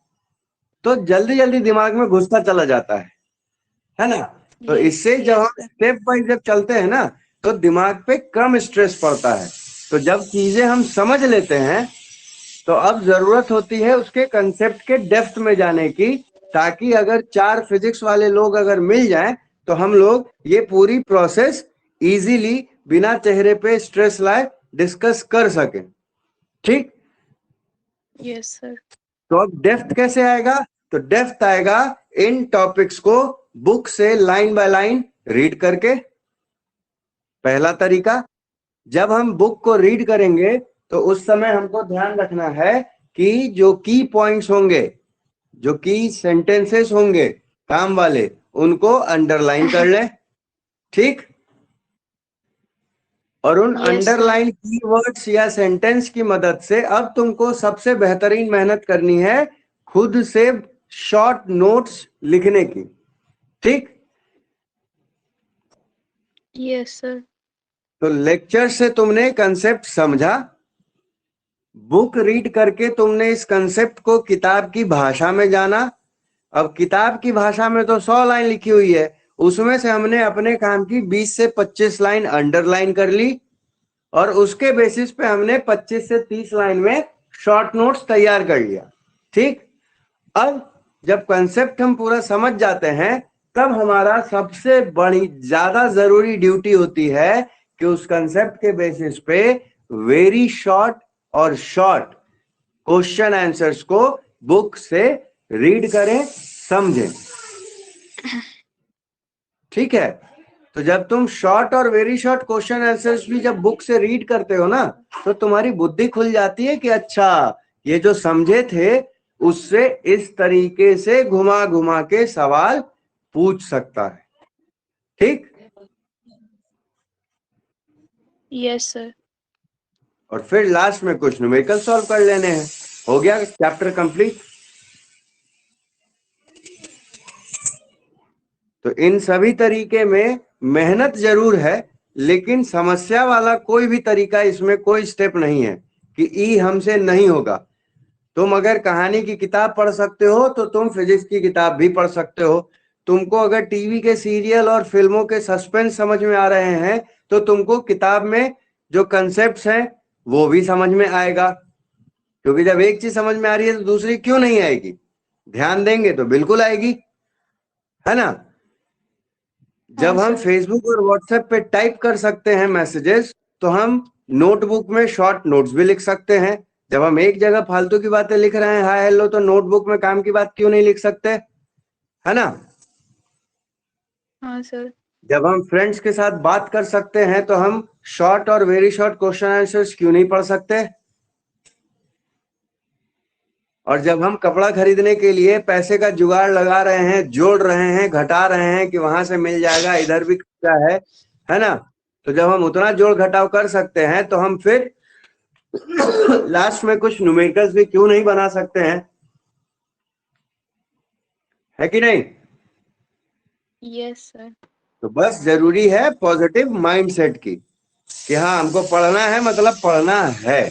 तो जल्दी जल्दी दिमाग में घुसता चला जाता है ना। तो इससे जब हम सर। स्टेप वाइज जब चलते हैं ना, तो दिमाग पे कम स्ट्रेस पड़ता है। तो जब चीजें हम समझ लेते हैं, तो अब जरूरत होती है उसके कंसेप्ट के डेप्थ में जाने की, ताकि अगर 4 फिजिक्स वाले लोग अगर मिल जाएं, तो हम लोग ये पूरी प्रोसेस इजीली बिना चेहरे पे स्ट्रेस लाए डिस्कस कर सकें, ठीक। Yes sir. तो अब डेप्थ कैसे आएगा? तो डेप्थ आएगा इन टॉपिक्स को बुक से लाइन बाय लाइन रीड करके। पहला तरीका, जब हम बुक को रीड करेंगे तो उस समय हमको ध्यान रखना है कि जो की पॉइंट्स होंगे, जो की सेंटेंसेस होंगे काम वाले, उनको अंडरलाइन कर लें, ठीक। और उन Yes, sir. अंडरलाइन कीवर्ड्स या सेंटेंस की मदद से अब तुमको सबसे बेहतरीन मेहनत करनी है खुद से शॉर्ट नोट्स लिखने की। ठीक, Yes, sir. तो लेक्चर से तुमने कंसेप्ट समझा, बुक रीड करके तुमने इस कंसेप्ट को किताब की भाषा में जाना। अब किताब की भाषा में तो 100 लाइन लिखी हुई है, उसमें से हमने अपने काम की 20 से 25 लाइन अंडरलाइन कर ली और उसके बेसिस पे हमने 25 से 30 लाइन में शॉर्ट नोट्स तैयार कर लिया। ठीक, अब जब कंसेप्ट हम पूरा समझ जाते हैं तब हमारा सबसे बड़ी ज्यादा जरूरी ड्यूटी होती है कि उस कंसेप्ट के बेसिस पे वेरी शॉर्ट और शॉर्ट क्वेश्चन आंसर्स को बुक से रीड करें, समझें। ठीक है, तो जब तुम शॉर्ट और वेरी शॉर्ट क्वेश्चन आंसर्स भी जब बुक से रीड करते हो ना तो तुम्हारी बुद्धि खुल जाती है कि अच्छा ये जो समझे थे उससे इस तरीके से घुमा घुमा के सवाल पूछ सकता है। ठीक, Yes, sir. और फिर लास्ट में कुछ न्यूमेरिकल सॉल्व कर लेने हैं, हो गया चैप्टर कंप्लीट। तो इन सभी तरीके में मेहनत जरूर है, लेकिन समस्या वाला कोई भी तरीका इसमें कोई स्टेप नहीं है कि ई हमसे नहीं होगा। तुम अगर कहानी की किताब पढ़ सकते हो तो तुम फिजिक्स की किताब भी पढ़ सकते हो। तुमको अगर टीवी के सीरियल और फिल्मों के सस्पेंस समझ में आ रहे हैं तो तुमको किताब में जो कंसेप्ट्स हैं वो भी समझ में आएगा, क्योंकि जब एक चीज समझ में आ रही है तो दूसरी क्यों नहीं आएगी? ध्यान देंगे तो बिल्कुल आएगी, है ना। जब हाँ हम सर। फेसबुक और व्हाट्सएप पे टाइप कर सकते हैं मैसेजेस तो हम नोटबुक में शॉर्ट नोट्स भी लिख सकते हैं। जब हम एक जगह फालतू की बातें लिख रहे हैं हाय हेलो तो नोटबुक में काम की बात क्यों नहीं लिख सकते, है ना। हाँ सर। जब हम फ्रेंड्स के साथ बात कर सकते हैं तो हम शॉर्ट और वेरी शॉर्ट क्वेश्चन आंसर्स क्यों नहीं पढ़ सकते। और जब हम कपड़ा खरीदने के लिए पैसे का जुगाड़ लगा रहे हैं, जोड़ रहे हैं, घटा रहे हैं कि वहां से मिल जाएगा, इधर भी खर्चा है ना। तो जब हम उतना जोड़ घटाव कर सकते हैं तो हम फिर लास्ट में कुछ न्यूमेरिकल्स भी क्यों नहीं बना सकते हैं, है कि नहीं। Yes sir. तो बस जरूरी है पॉजिटिव माइंडसेट की कि हाँ हमको पढ़ना है, मतलब पढ़ना है,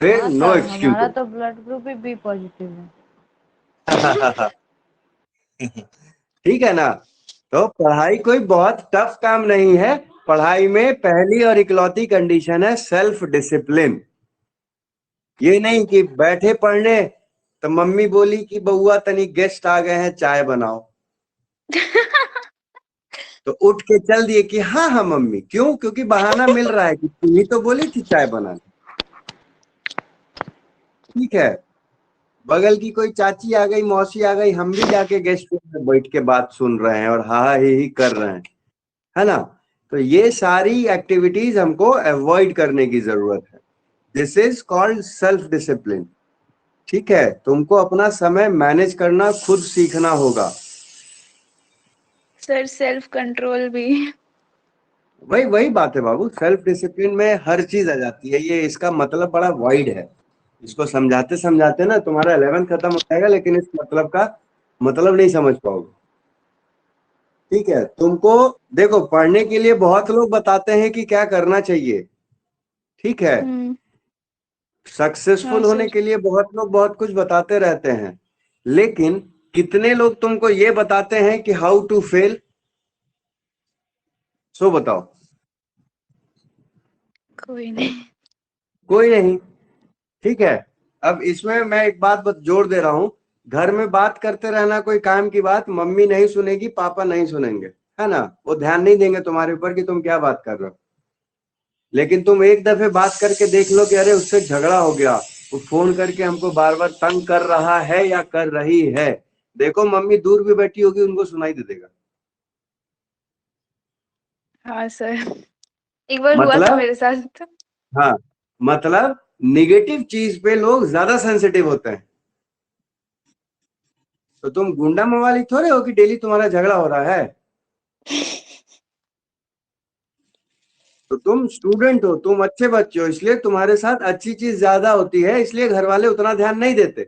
फिर हाँ नो सर, एक्सक्यूज। हमारा तो ब्लड ग्रुप भी बी पॉजिटिव है। ठीक है ना। तो पढ़ाई कोई बहुत टफ काम नहीं है, पढ़ाई में पहली और इकलौती कंडीशन है सेल्फ डिसिप्लिन। ये नहीं कि बैठे पढ़ने तो मम्मी बोली कि बउआ तनी गेस्ट आ गए हैं चाय बनाओ, तो उठ के चल दिए कि हाँ हाँ मम्मी, क्यों? क्योंकि बहाना मिल रहा है कि तुम्ही तो बोली थी चाय बनाने। ठीक है, बगल की कोई चाची आ गई, मौसी आ गई, हम भी जाके गेस्ट में बैठ के बात सुन रहे हैं और हा ही कर रहे हैं, है ना। तो ये सारी एक्टिविटीज हमको अवॉइड करने की जरूरत है। This is called self discipline. ठीक है, तुमको अपना समय मैनेज करना खुद सीखना होगा। सर सेल्फ कंट्रोल भी। वही बात है बाबू, सेल्फ डिसिप्लिन में हर चीज आ जाती है। ये इसका मतलब बड़ा वाइड है, इसको समझाते समझाते ना तुम्हारा 11th खत्म हो जाएगा, लेकिन इस मतलब का मतलब नहीं समझ पाओगे। ठीक है, तुमको देखो पढ़ने के लिए बहुत लोग बताते हैं कि क्या करना चाहिए, ठीक है, सक्सेसफुल हाँ होने सर। के लिए बहुत लोग बहुत कुछ बताते रहते हैं, लेकिन कितने लोग तुमको ये बताते हैं कि हाउ टू फेल? सो बताओ। कोई नहीं। कोई नहीं। ठीक है, अब इसमें मैं एक बात जोड़ दे रहा हूं, घर में बात करते रहना कोई काम की बात, मम्मी नहीं सुनेगी, पापा नहीं सुनेंगे, है ना, वो ध्यान नहीं देंगे तुम्हारे ऊपर कि तुम क्या बात कर रहे हो। लेकिन तुम एक दफे बात करके देख लो कि अरे उससे झगड़ा हो गया, वो फोन करके हमको बार बार तंग कर रहा है या कर रही है, देखो मम्मी दूर भी बैठी होगी उनको सुनाई दे देगा। हाँ सर, एक बार हुआ था मतलब मेरे साथ। हाँ, मतलब निगेटिव चीज पे लोग ज्यादा सेंसिटिव होते हैं। तो तुम गुंडा मवाली थोड़े हो कि डेली तुम्हारा झगड़ा हो रहा है। तो तुम स्टूडेंट हो, तुम अच्छे बच्चे हो, इसलिए तुम्हारे साथ अच्छी चीज ज्यादा होती है, इसलिए घर वाले उतना ध्यान नहीं देते।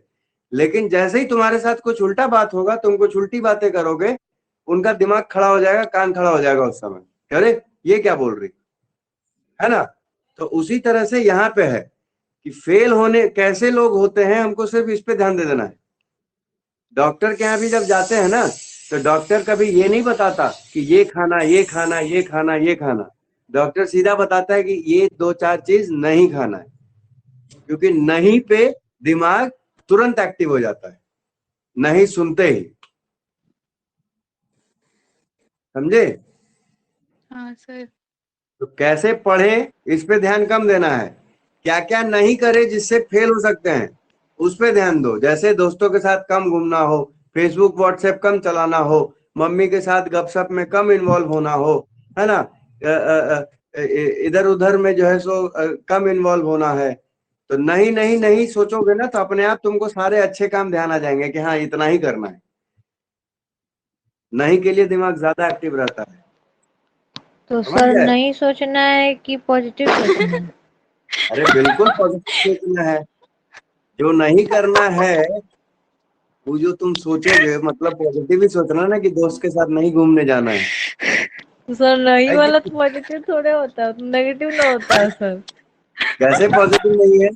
लेकिन जैसे ही तुम्हारे साथ कुछ उल्टा बात होगा, तुम कुछ उल्टी बातें करोगे, उनका दिमाग खड़ा हो जाएगा, कान खड़ा हो जाएगा उस समय, अरे ये क्या बोल रही है ना। तो उसी तरह से यहाँ पे है कि फेल होने कैसे लोग होते हैं, हमको सिर्फ इस पे ध्यान दे देना है। डॉक्टर के यहाँ भी जब जाते हैं ना, तो डॉक्टर कभी ये नहीं बताता कि ये खाना, ये खाना, ये खाना, ये खाना। डॉक्टर सीधा बताता है कि ये 2-4 चीज नहीं खाना है, क्योंकि नहीं पे दिमाग तुरंत एक्टिव हो जाता है, नहीं सुनते ही। समझे? हाँ सर। तो कैसे पढ़े इस पे ध्यान कम देना है, क्या क्या नहीं करे जिससे फेल हो सकते हैं उस पे ध्यान दो। जैसे दोस्तों के साथ कम घूमना हो, फेसबुक व्हाट्सएप कम चलाना हो, मम्मी के साथ गपशप में कम इन्वॉल्व होना हो, है ना, इधर उधर में जो है सो कम इन्वॉल्व होना है। तो नहीं नहीं नहीं सोचोगे ना, तो अपने आप तुमको सारे अच्छे काम ध्यान आ जाएंगे कि हाँ इतना ही करना है। नहीं के लिए दिमाग ज्यादा एक्टिव रहता है। तो समझ सर गए? नहीं सोचना है कि पॉजिटिव सोचना है? अरे बिल्कुल पॉजिटिव सोचना है। जो नहीं करना है वो जो तुम सोचोगे, मतलब पॉजिटिव ही सोचना ना, कि दोस्त के साथ नहीं घूमने जाना है। तो सर नहीं है वाला कि- तो पॉजिटिव थोड़े होता है, तो नेगेटिव ना होता है सर। कैसे पॉजिटिव नहीं है?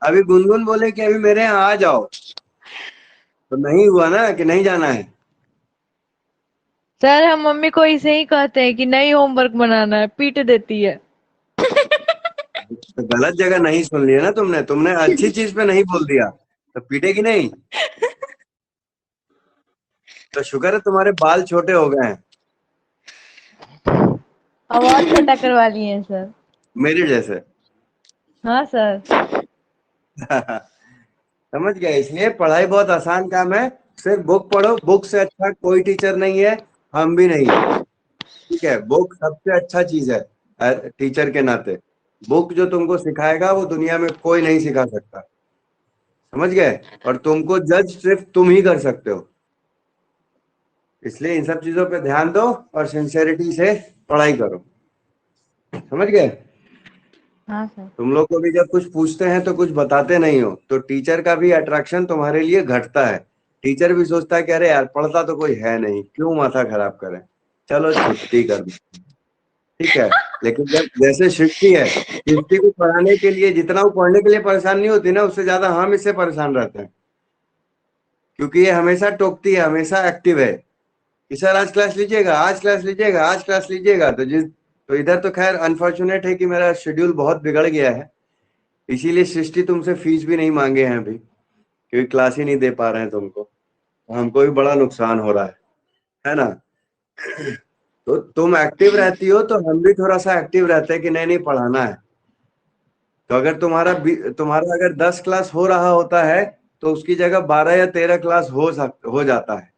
अभी गुनगुन बोले कि अभी मेरे यहाँ आ जाओ, तो नहीं हुआ ना कि नहीं जाना है। सर हम मम्मी को इसे ही कहते हैं कि नहीं होमवर्क बनाना है, पीट देती है। तो गलत जगह नहीं सुन लिया ना तुमने, तुमने अच्छी चीज पे नहीं बोल दिया, तो पीटेगी नहीं। तो शुक्र है तुम्हारे बाल छोटे हो गए हैं, आवाज छोटा करवा लिए हैं सर। मेरे जैसे। हाँ सर। समझ गए? इसलिए पढ़ाई बहुत आसान काम है, सिर्फ बुक पढ़ो। बुक से अच्छा कोई टीचर नहीं है, हम भी नहीं है। ठीक है, बुक सबसे अच्छा चीज है टीचर के नाते। बुक जो तुमको सिखाएगा वो दुनिया में कोई नहीं सिखा सकता। समझ गए? और तुमको जज सिर्फ तुम ही कर सकते हो। इसलिए इन सब चीजों पे ध्यान दो और सिंसेरिटी से पढ़ाई करो। समझ गए? हाँ सर। तुम लोग को भी जब कुछ पूछते हैं तो कुछ बताते नहीं हो, तो टीचर का भी अट्रैक्शन तुम्हारे लिए घटता है। टीचर भी सोचता है कि अरे यार पढ़ता तो कोई है नहीं, क्यों माथा खराब करें, चलो छुट्टी कर दो। ठीक है। लेकिन जब जैसे सृष्टि है, सृष्टि को पढ़ाने के लिए जितना वो पढ़ने के लिए परेशान नहीं होती ना, उससे ज्यादा हम इससे परेशान रहते हैं, क्योंकि ये हमेशा टोकती है, हमेशा एक्टिव है कि सर आज क्लास लीजिएगा, आज क्लास लीजिएगा, आज क्लास लीजिएगा। तो इधर तो खैर अनफॉर्चुनेट है कि मेरा शेड्यूल बहुत बिगड़ गया है, इसीलिए सृष्टि तुमसे फीस भी नहीं मांगे हैं अभी, क्योंकि क्लास ही नहीं दे पा रहे हैं तुमको। तो हमको भी बड़ा नुकसान हो रहा है ना। तो तुम एक्टिव रहती हो तो हम भी थोड़ा सा एक्टिव रहते हैं कि नहीं नहीं पढ़ाना है। तो अगर तुम्हारा अगर 10 क्लास हो रहा होता है, तो उसकी जगह 12 या 13 क्लास हो जाता है,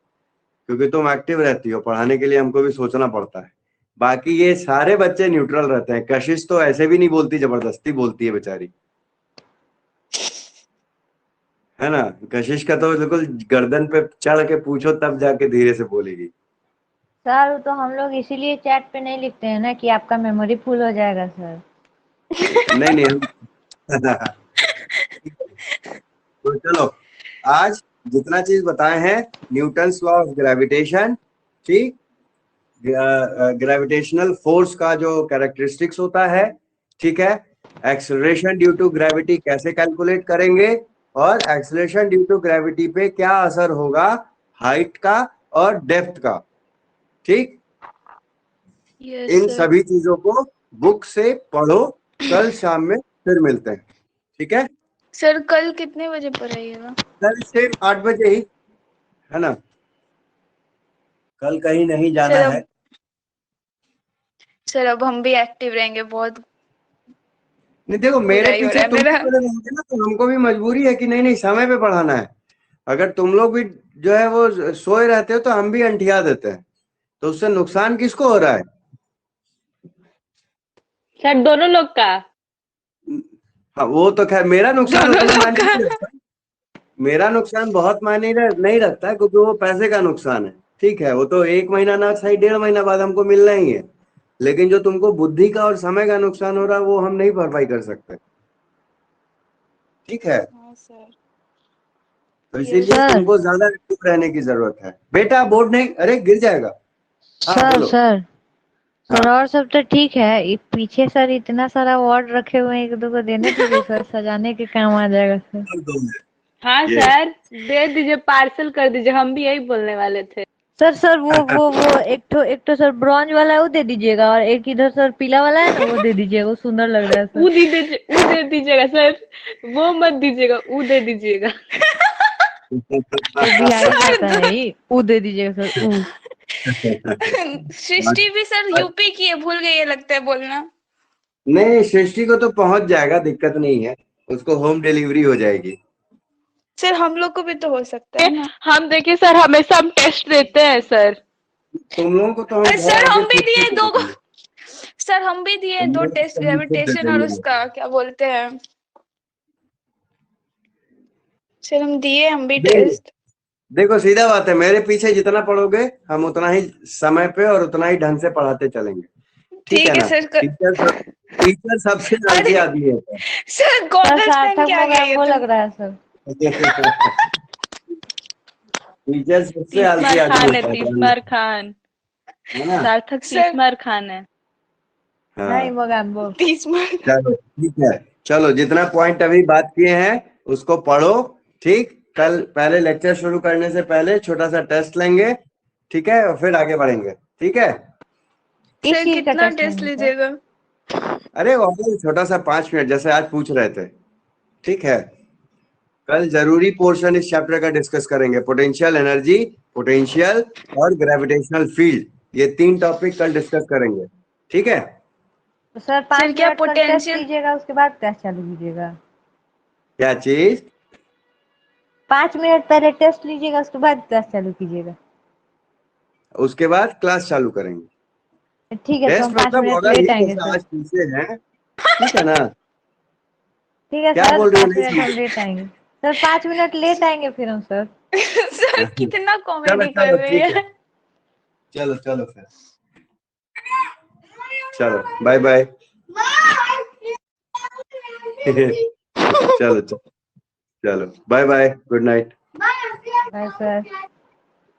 क्योंकि तुम एक्टिव रहती हो। पढ़ाने के लिए हमको भी सोचना पड़ता है। बाकी ये सारे बच्चे न्यूट्रल रहते हैं। कशिश तो ऐसे भी नहीं बोलती, जबरदस्ती बोलती है बेचारी, है ना। कशिश का तो बिल्कुल गर्दन पे चढ़ के पूछो तब जाके धीरे से बोलेगी। सर तो हम लोग इसीलिए चैट पे नहीं लिखते हैं ना कि आपका मेमोरी फुल हो जाएगा सर। नहीं नहीं हम तो चलो, आज जितना चीज बताए हैं, न्यूटन्स लॉ ऑफ ग्रेविटेशन, ठीक, ग्रेविटेशनल फोर्स का जो कैरेक्टरिस्टिक्स होता है, ठीक है, एक्सेलरेशन ड्यू टू ग्रेविटी कैसे कैलकुलेट करेंगे, और एक्सेलरेशन ड्यू टू ग्रेविटी पे क्या असर होगा हाइट का और डेप्थ का। ठीक, यस इन सर। सभी चीजों को बुक से पढ़ो। कल शाम में फिर मिलते हैं, ठीक है। सर कल कितने बजे पढ़ाइएगा? कल सेम 8 बजे ही, है ना। कल कहीं नहीं जाना सर है। अब सर अब हम भी एक्टिव रहेंगे। बहुत नहीं देखो, मेरे बुराई हो पीछे रहा है तुम मेरा। भी पड़े रहोगे ना, तो हमको भी मजबूरी है कि नहीं नहीं समय पे पढ़ाना है। अगर तुम लोग भी जो है वो सोए रहते हो तो हम भी अंठिया देते हैं, तो उससे नुकसान किसको हो रहा है? सर दोनों लोग का। हाँ वो तो खैर मेरा नुकसान दोनों उतना लोग मायने का। नहीं रखता। मेरा नुकसान बहुत मायने नहीं रखता है, क्योंकि वो पैसे का नुकसान है। ठीक है, वो तो 1 महीना ना सही 1.5 महीना बाद हमको मिलना ही है। लेकिन जो तुमको बुद्धि का और समय का नुकसान हो रहा है वो हम नहीं भरपाई कर सकते। ठीक है, हाँ सर। तो इसीलिए सर तुमको ज्यादा एक्टिव रहने की जरूरत है। बेटा बोर्ड नहीं, अरे गिर जाएगा। हाँ सर बोलो। सर सर हाँ और सब तो ठीक है, पीछे सर इतना सारा अवार्ड रखे हुए हैं, एक दो को देने दीजिए सर, सजाने के काम आ जाएगा सर। और दो है। हाँ ये सर, दे दीजिए, पार्सल कर दीजिए, हम भी यही बोलने वाले थे। सर सर वो एक तो सर ब्रॉन्ज वाला है वो दे दीजिएगा, और एक इधर सर पीला वाला है ना वो दे दीजिएगा, वो सुंदर लग रहा है सर। ऊ दे दीजिएगा सर, वो मत दीजिएगा, ऊ दे दीजिएगा। सर बिहारी भाषा है ये, ऊ दे दीजिएगा सर, ऊ। सृष्टि भी सर यूपी की है, भूल गई है लगता है बोलना। नहीं, सृष्टि को तो पहुंच जाएगा, दिक्कत नहीं है, उसको होम डिलीवरी हो जाएगी। सर हम लोग को भी तो हो सकता है ना। हम देखिए सर, हमेशा हम टेस्ट देते हैं सर। तुम लोगों को तो हम अरे घर सर आके हम भी खुद दिए से दो देंगे। सर हम भी दिए तुम 2 लोग टेस्ट, को हम खुद दे ग्रेविटेशन और देंगे। उसका क्या बोलते हैं सर, हम दिए हम भी टेस्ट। देखो सीधा बात है, मेरे पीछे जितना पढ़ोगे हम उतना ही समय पे और उतना ही ढंग से पढ़ाते चलेंगे। ठीक है ना? सर टीचर सबसे लालची अरे आदमी है। सर सर गॉगल्स पहन सार्थक के आ गया ये वो तो। लग रहा है सर। टीचर सबसे तीसमार लालची आदमी खान है, होता है, तीसमार खान, है ना? सार्थक सर तीसमार खान है। नहीं हाँ, वो गाम्बो। 30 मार्क। चलो ठीक है, चलो जितना पॉइंट अभी बात किए हैं उसको पढ़ो। ठीक, कल पहले लेक्चर शुरू करने से पहले छोटा सा टेस्ट लेंगे, ठीक है, और फिर आगे बढ़ेंगे। ठीक है, इस सर चीज का कितना टेस्ट टेस्ट लेंगे सर? लीजिएगा? अरे वो छोटा सा 5 मिनट जैसे आज पूछ रहे थे। ठीक है, कल जरूरी पोर्शन इस चैप्टर का डिस्कस करेंगे, पोटेंशियल एनर्जी, पोटेंशियल और ग्रेविटेशनल फील्ड, ये 3 टॉपिक कल डिस्कस करेंगे। ठीक है, तो सर 5 क्या मिनट का टेस्ट पोटेंशियल? लीजिएगा, उसके बाद क्लास चालू कीजिएगा। क्या चीज? 5 मिनट पहले टेस्ट लीजिएगा, उसके बाद क्लास चालू कीजिएगा। उसके बाद क्लास चालू करेंगे। ठीक है, तो हम टेस्ट 5 मतलब मिनट होगा ही लेट आएंगे जैसे सर। आज पूछे हैं। ठीक है ना? ठीक है क्या सर, बोल रही हो? 5 नहीं मिनट हम समझी। लेट आएंगे सर, 5 मिनट लेट आएंगे फिर हम सर। सर कितना चलो कॉमेडी कर चलो रही ठीक है, है। चलो चलो फिर, चलो बाय बाय। चलो चलो चलो bye bye, good night. Bye sir.